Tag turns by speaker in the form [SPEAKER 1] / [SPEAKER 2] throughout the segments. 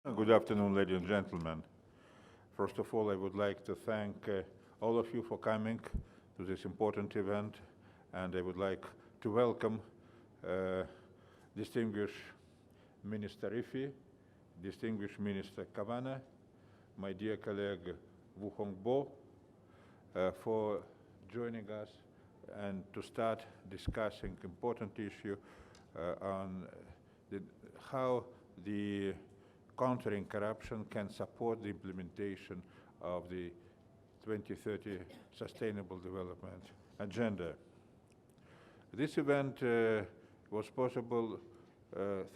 [SPEAKER 1] Good afternoon, ladies and gentlemen. First of all, I would like to thank all of you for coming to this important event, and I would like to welcome distinguished Minister Ifi, distinguished Minister Kavana, my dear colleague Wu Hongbo, for joining us and to start discussing important issue on how the countering corruption can support the implementation of the 2030 Sustainable Development Agenda. This event was possible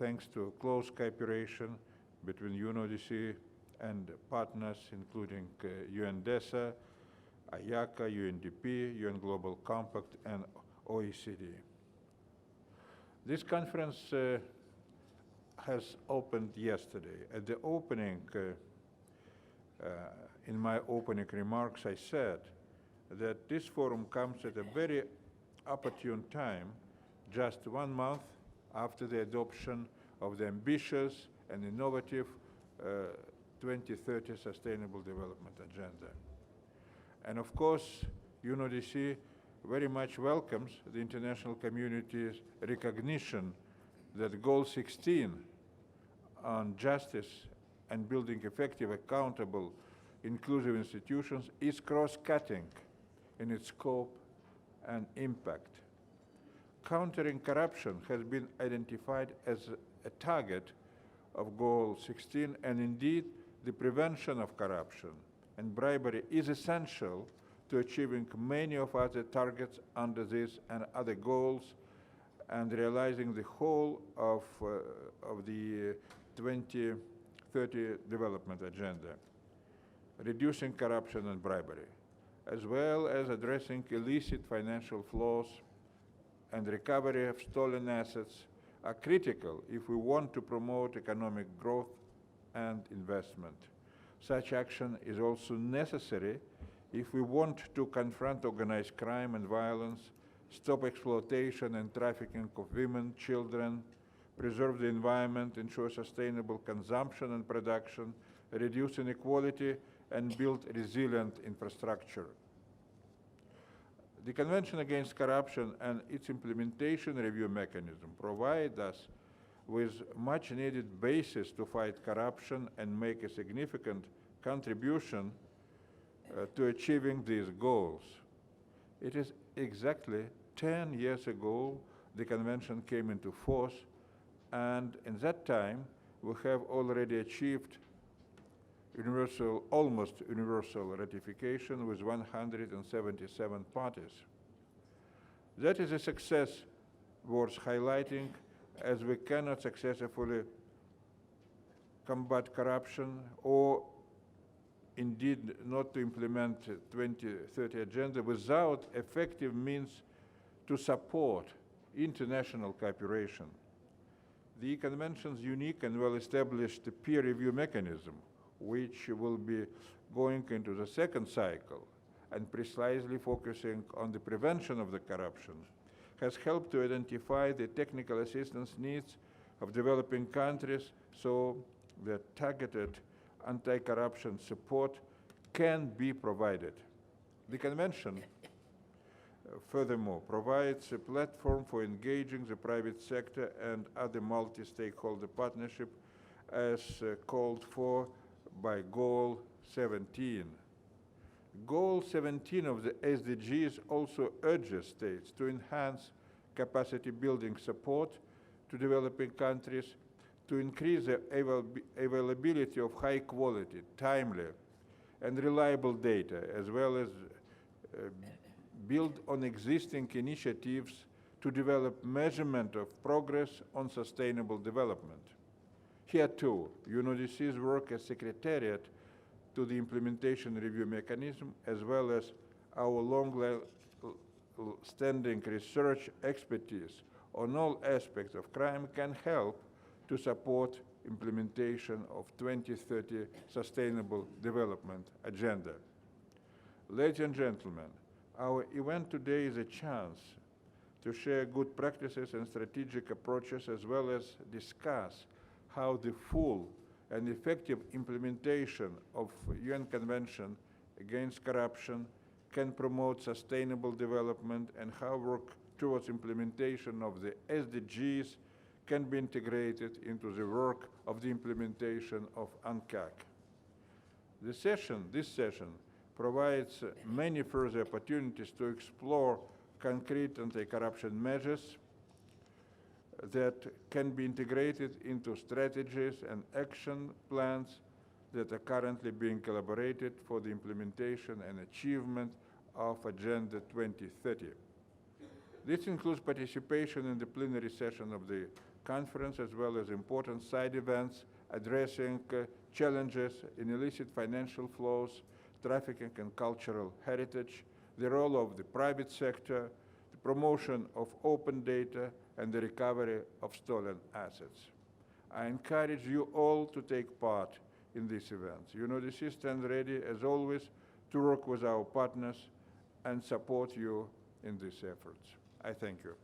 [SPEAKER 1] thanks to close cooperation between UNODC and partners including UNDESA, IACA, UNDP, UN Global Compact, and OECD. This conference has opened yesterday. At the opening, in my opening remarks, I said that this forum comes at a very opportune time, just 1 month after the adoption of the ambitious and innovative 2030 Sustainable Development Agenda. And of course, UNODC very much welcomes the international community's recognition that Goal 16 on justice and building effective, accountable, inclusive institutions is cross-cutting in its scope and impact. Countering corruption has been identified as a target of Goal 16, and indeed the prevention of corruption and bribery is essential to achieving many of other targets under this and other goals and realizing the whole of the 2030 Development Agenda, reducing corruption and bribery, as well as addressing illicit financial flows and recovery of stolen assets are critical if we want to promote economic growth and investment. Such action is also necessary if we want to confront organized crime and violence, stop exploitation and trafficking of women, children, preserve the environment, ensure sustainable consumption and production, reduce inequality, and build resilient infrastructure. The Convention Against Corruption and its implementation review mechanism provide us with much needed basis to fight corruption and make a significant contribution to achieving these goals. It is exactly 10 years ago the convention came into force, and in that time we have already achieved almost universal ratification with 177 parties. That is a success worth highlighting, as we cannot successfully combat corruption or indeed not to implement the 2030 agenda without effective means to support international cooperation. The Convention's unique and well-established peer review mechanism, which will be going into the second cycle and precisely focusing on the prevention of the corruption, has helped to identify the technical assistance needs of developing countries so that targeted anti-corruption support can be provided. The Convention, furthermore, provides a platform for engaging the private sector and other multi-stakeholder partnership as called for by Goal 17. Goal 17 of the SDGs also urges states to enhance capacity building support to developing countries, to increase the availability of high quality, timely, and reliable data, as well as build on existing initiatives to develop measurement of progress on sustainable development. Here too, UNODC's work as Secretariat to the implementation review mechanism, as well as our long-standing research expertise on all aspects of crime can help to support implementation of 2030 Sustainable Development Agenda. Ladies and gentlemen, our event today is a chance to share good practices and strategic approaches, as well as discuss how the full and effective implementation of UN Convention against corruption can promote sustainable development, and how work towards implementation of the SDGs can be integrated into the work of the implementation of UNCAC. This session provides many further opportunities to explore concrete anti-corruption measures that can be integrated into strategies and action plans that are currently being elaborated for the implementation and achievement of Agenda 2030. This includes participation in the plenary session of the conference, as well as important side events addressing challenges in illicit financial flows, trafficking and cultural heritage, the role of the private sector, the promotion of open data, and the recovery of stolen assets. I encourage you all to take part in these events. UNODC stands ready, as always, to work with our partners and support you in these efforts. I thank you.